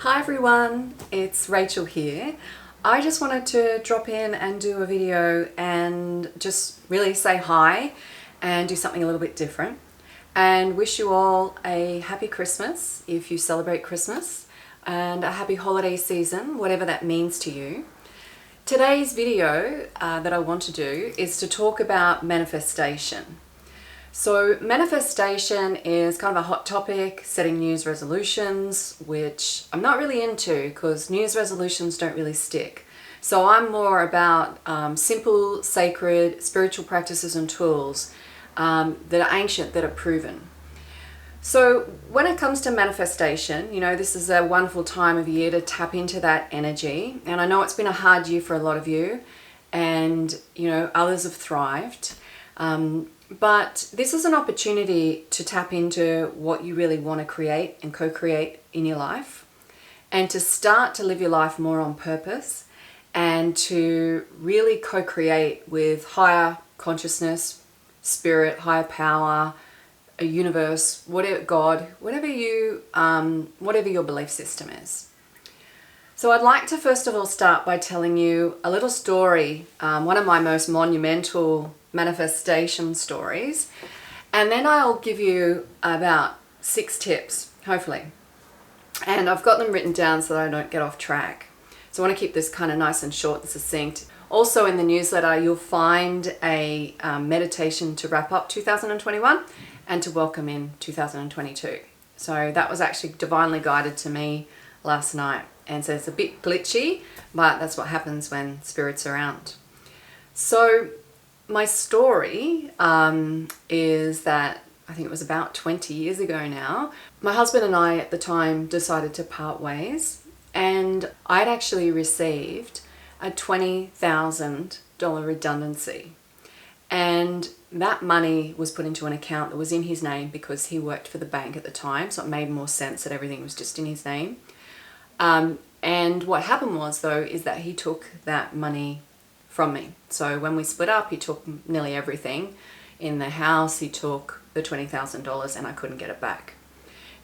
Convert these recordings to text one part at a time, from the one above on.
Hi everyone, it's Rachel here. I just wanted to drop in and do a video and just really say hi and do something a little bit different and wish you all a happy Christmas if you celebrate Christmas and a happy holiday season, whatever that means to you. Today's video that I want to do is to talk about manifestation. So manifestation is kind of a hot topic, setting New Year's resolutions, which I'm not really into because New Year's resolutions don't really stick. So I'm more about simple, sacred, spiritual practices and tools that are ancient, that are proven. So when it comes to manifestation, you know, this is a wonderful time of year to tap into that energy. And I know it's been a hard year for a lot of you and, you know, others have thrived. But this is an opportunity to tap into what you really want to create and co-create in your life and to start to live your life more on purpose and to really co-create with higher consciousness, spirit, higher power, a universe, whatever, God, whatever your belief system is. So I'd like to first of all start by telling you a little story, one of my most monumental manifestation stories, and then I'll give you about 6 tips, hopefully. And I've got them written down so that I don't get off track. So I want to keep this kind of nice and short and succinct. Also in the newsletter, you'll find a meditation to wrap up 2021 and to welcome in 2022. So that was actually divinely guided to me last night. And so it's a bit glitchy, but that's what happens when spirit's around. So my story is that I think it was about 20 years ago now. My husband and I at the time decided to part ways, and I'd actually received a $20,000 redundancy. And that money was put into an account that was in his name because he worked for the bank at the time, so it made more sense that everything was just in his name. And what happened was, though, is that he took that money from me. So when we split up, he took nearly everything in the house. He took the $20,000 and I couldn't get it back.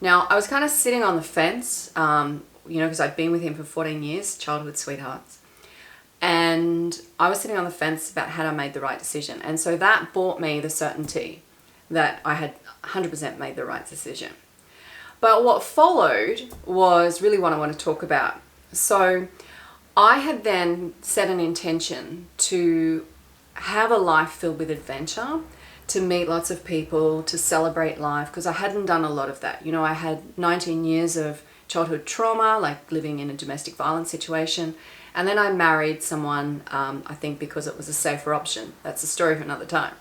Now, I was kind of sitting on the fence, you know, because I'd been with him for 14 years, childhood sweethearts. And I was sitting on the fence about had I made the right decision. And so that brought me the certainty that I had 100% made the right decision. But what followed was really what I want to talk about. So I had then set an intention to have a life filled with adventure, to meet lots of people, to celebrate life, because I hadn't done a lot of that. You know, I had 19 years of childhood trauma, like living in a domestic violence situation. And then I married someone, I think because it was a safer option. That's a story for another time.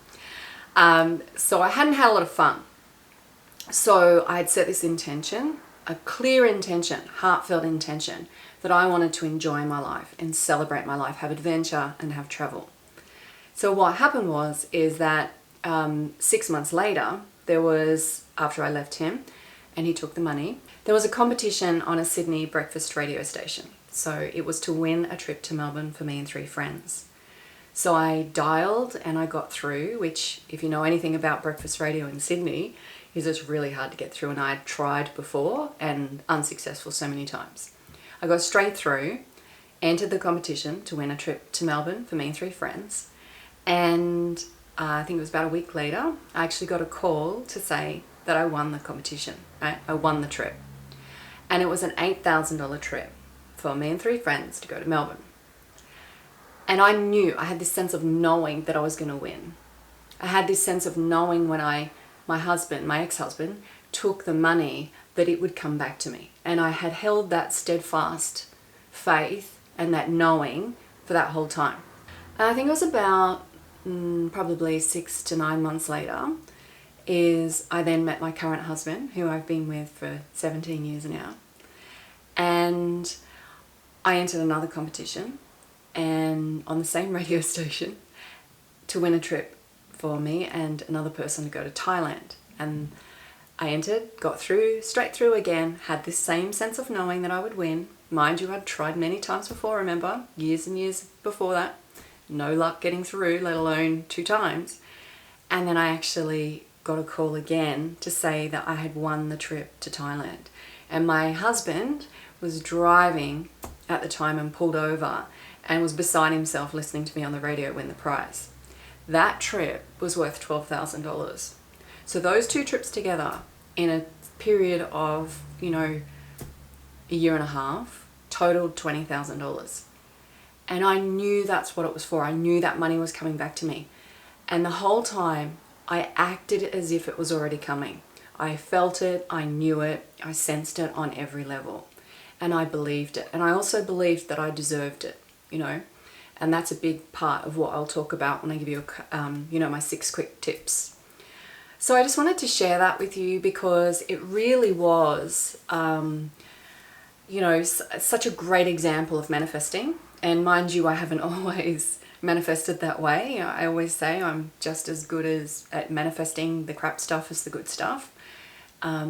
So I hadn't had a lot of fun. So I had set this intention, a clear intention, heartfelt intention, that I wanted to enjoy my life and celebrate my life, have adventure and have travel. So what happened is that 6 months later, there was, after I left him and he took the money, there was a competition on a Sydney breakfast radio station. So it was to win a trip to Melbourne for me and 3 friends. So I dialed and I got through, which if you know anything about breakfast radio in Sydney, is it's really hard to get through, and I had tried before and unsuccessful so many times. I got straight through, entered the competition to win a trip to Melbourne for me and 3 friends, and I think it was about a week later, I actually got a call to say that I won the competition, right? I won the trip. And it was an $8,000 trip for me and 3 friends to go to Melbourne. And I knew, I had this sense of knowing that I was going to win. I had this sense of knowing when my husband, my ex-husband, took the money that it would come back to me. And I had held that steadfast faith and that knowing for that whole time. And I think it was about probably 6 to 9 months later is I then met my current husband, who I've been with for 17 years now. And I entered another competition and on the same radio station to win a trip for me and another person to go to Thailand. And I entered, got through, straight through again, had this same sense of knowing that I would win. Mind you, I'd tried many times before, remember, years and years before that. No luck getting through, let alone 2 times. And then I actually got a call again to say that I had won the trip to Thailand. And my husband was driving at the time and pulled over and was beside himself listening to me on the radio win the prize. That trip was worth $12,000. So those two trips together in a period of, a year and a half totaled $20,000. And I knew that's what it was for. I knew that money was coming back to me. And the whole time I acted as if it was already coming. I felt it, I knew it, I sensed it on every level. And I believed it. And I also believed that I deserved it, And that's a big part of what I'll talk about when I give you, my 6 quick tips. So I just wanted to share that with you because it really was, such a great example of manifesting. And mind you, I haven't always manifested that way. I always say I'm just as good at manifesting the crap stuff as the good stuff,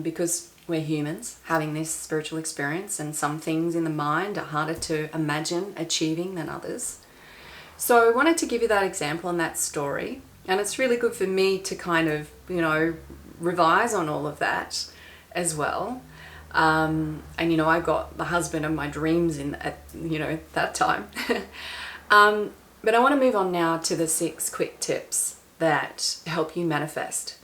because we're humans having this spiritual experience, and some things in the mind are harder to imagine achieving than others. So I wanted to give you that example and that story, and it's really good for me to kind of, revise on all of that as well. And I got the husband of my dreams at that time. But I want to move on now to the 6 quick tips that help you manifest.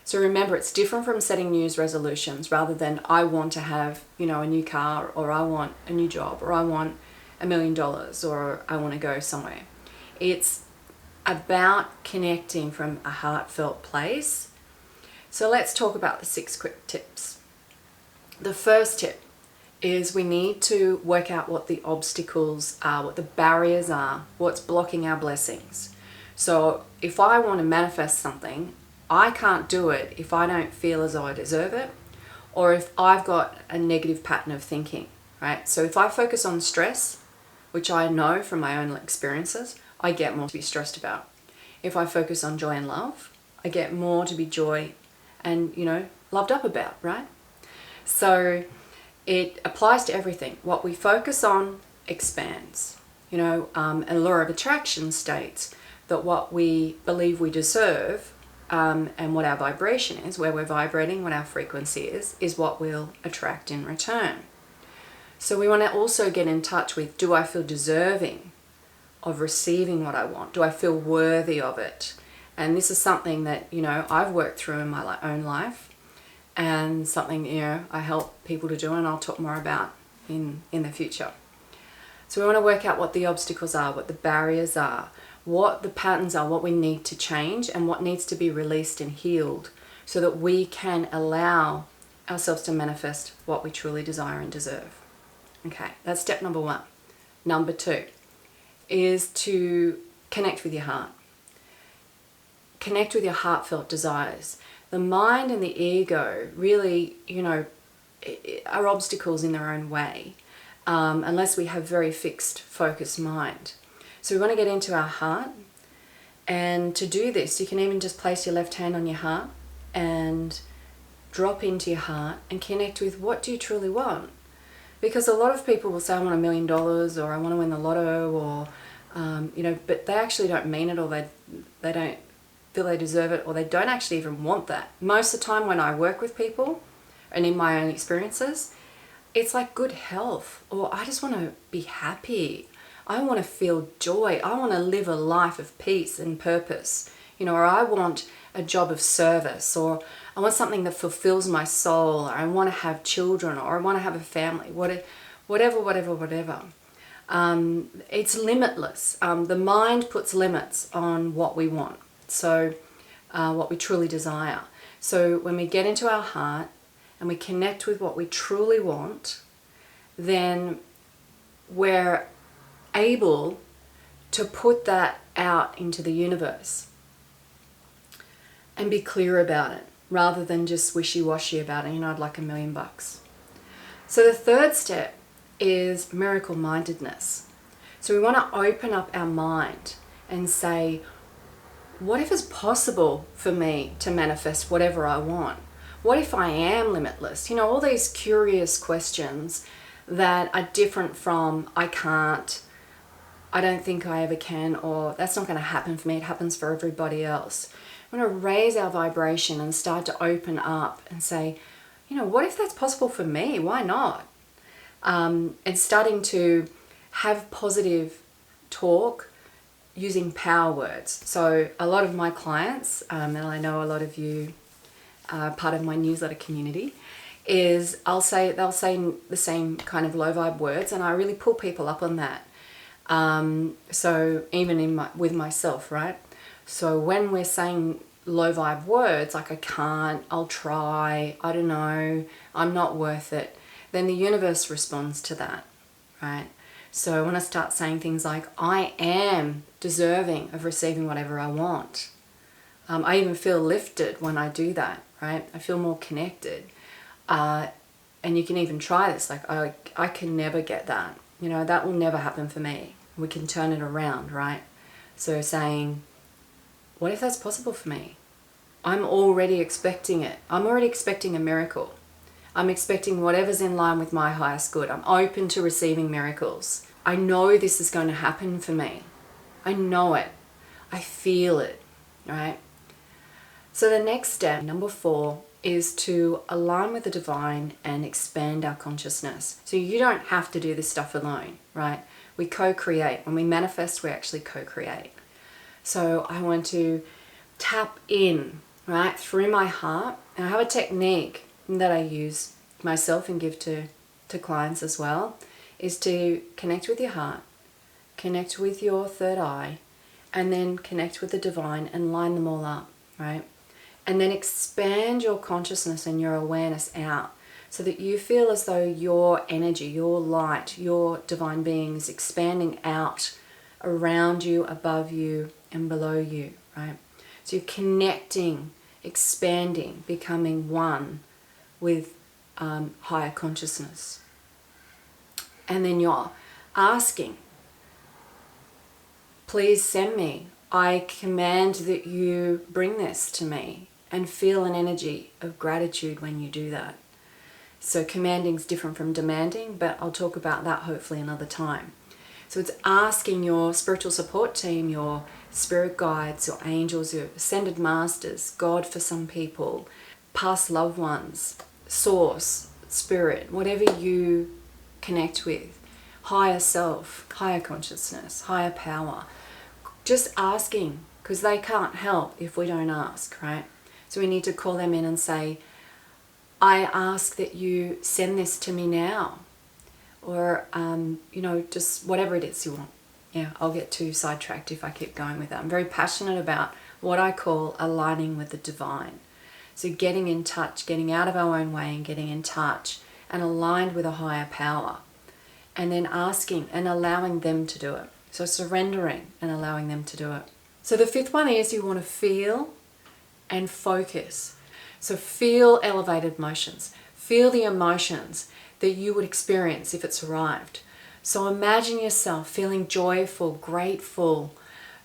So remember, it's different from setting New Year's resolutions rather than I want to have, a new car, or I want a new job, or I want $1 million, or I want to go somewhere. It's about connecting from a heartfelt place. So let's talk about the 6 quick tips. The first tip is we need to work out what the obstacles are, what the barriers are, what's blocking our blessings. So if I want to manifest something, I can't do it if I don't feel as though I deserve it, or if I've got a negative pattern of thinking, right? So if I focus on stress, which I know from my own experiences, I get more to be stressed about. If I focus on joy and love, I get more to be joy and, loved up about, right? So it applies to everything. What we focus on expands. A law of attraction states that what we believe we deserve, and what our vibration is, where we're vibrating, what our frequency is what we'll attract in return. So we want to also get in touch with, do I feel deserving of receiving what I want? Do I feel worthy of it? And this is something that, I've worked through in my own life, and something, I help people to do, and I'll talk more about in the future. So we want to work out what the obstacles are, what the barriers are, what the patterns are, what we need to change, and what needs to be released and healed so that we can allow ourselves to manifest what we truly desire and deserve. Okay, that's step number 1. Number 2 is to connect with your heart. Connect with your heartfelt desires. The mind and the ego really, are obstacles in their own way, unless we have very fixed, focused mind. So we want to get into our heart, and to do this, you can even just place your left hand on your heart and drop into your heart and connect with, what do you truly want? Because a lot of people will say, I want $1 million, or I want to win the lotto, or, but they actually don't mean it, or they don't feel they deserve it, or they don't actually even want that. Most of the time when I work with people, and in my own experiences, it's like good health, or I just want to be happy. I want to feel joy. I want to live a life of peace and purpose, or I want a job of service, or I want something that fulfills my soul, or I want to have children, or I want to have a family, whatever. It's limitless. The mind puts limits on what we want, so what we truly desire. So when we get into our heart and we connect with what we truly want, then we're able to put that out into the universe and be clear about it, rather than just wishy-washy about it. I'd like $1 million. So the third step is miracle-mindedness. So we want to open up our mind and say, what if it's possible for me to manifest whatever I want? What if I am limitless? All these curious questions that are different from I can't, I don't think I ever can, or that's not going to happen for me, it happens for everybody else. We want to raise our vibration and start to open up and say, you know, what if that's possible for me? Why not? And starting to have positive talk using power words. So a lot of my clients, and I know a lot of you are part of my newsletter community, is they'll say the same kind of low vibe words, and I really pull people up on that. So even with myself, right? So when we're saying low vibe words like I can't, I'll try, I don't know, I'm not worth it, then the universe responds to that, right? So when I start saying things like I am deserving of receiving whatever I want, I even feel lifted when I do that, right? I feel more connected. And you can even try this, like I can never get that, you know, that will never happen for me. We can turn it around, right? So saying, what if that's possible for me? I'm already expecting it. I'm already expecting a miracle. I'm expecting whatever's in line with my highest good. I'm open to receiving miracles. I know this is going to happen for me. I know it. I feel it, right? So the next step, number 4, is to align with the divine and expand our consciousness. So you don't have to do this stuff alone, right? We co-create. When we manifest, we actually co-create. So I want to tap in, right, through my heart. And I have a technique that I use myself and give to clients as well, is to connect with your heart, connect with your third eye, and then connect with the divine and line them all up, right? And then expand your consciousness and your awareness out so that you feel as though your energy, your light, your divine being is expanding out around you, above you, and below you, right? So you're connecting, expanding, becoming one with higher consciousness. And then you're asking, please send me. I command that you bring this to me, and feel an energy of gratitude when you do that. So commanding is different from demanding, but I'll talk about that hopefully another time. So it's asking your spiritual support team, your spirit guides, your angels, your ascended masters, God for some people, past loved ones, source, spirit, whatever you connect with, higher self, higher consciousness, higher power. Just asking, because they can't help if we don't ask, right? So we need to call them in and say, I ask that you send this to me now. Or, you know, just whatever it is you want. Yeah, I'll get too sidetracked if I keep going with that. I'm very passionate about what I call aligning with the divine. So getting in touch, getting out of our own way and getting in touch and aligned with a higher power. And then asking and allowing them to do it. So surrendering and allowing them to do it. So the 5th one is you want to feel and focus. So feel elevated emotions. Feel the emotions that you would experience if it's arrived. So imagine yourself feeling joyful, grateful,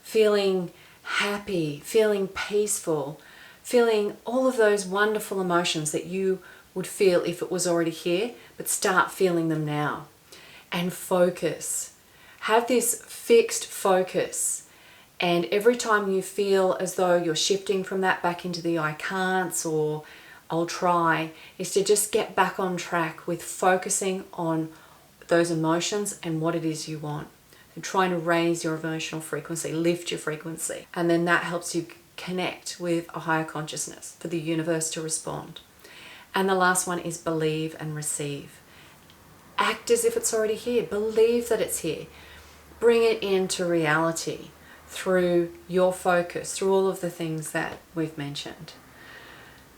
feeling happy, feeling peaceful, feeling all of those wonderful emotions that you would feel if it was already here, but start feeling them now. And focus. Have this fixed focus. And every time you feel as though you're shifting from that back into the I can'ts or I'll try, is to just get back on track with focusing on those emotions and what it is you want. And trying to raise your emotional frequency, lift your frequency. And then that helps you connect with a higher consciousness for the universe to respond. And the last one is believe and receive. Act as if it's already here. Believe that it's here. Bring it into reality through your focus, through all of the things that we've mentioned.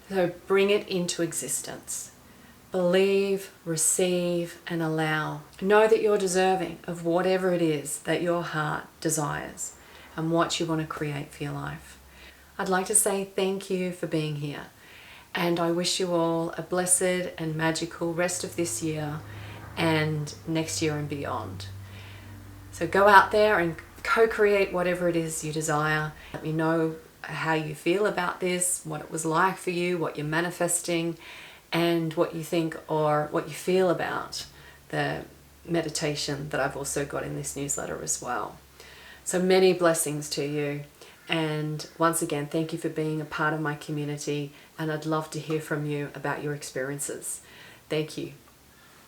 So bring it into existence. Believe, receive, and allow. Know that you're deserving of whatever it is that your heart desires and what you want to create for your life. I'd like to say thank you for being here, and I wish you all a blessed and magical rest of this year and next year and beyond. So go out there and co-create whatever it is you desire. Let me know how you feel about this, what it was like for you, what you're manifesting, and what you think or what you feel about the meditation that I've also got in this newsletter as well. So many blessings to you, And once again, thank you for being a part of my community, and I'd love to hear from you about your experiences. Thank you.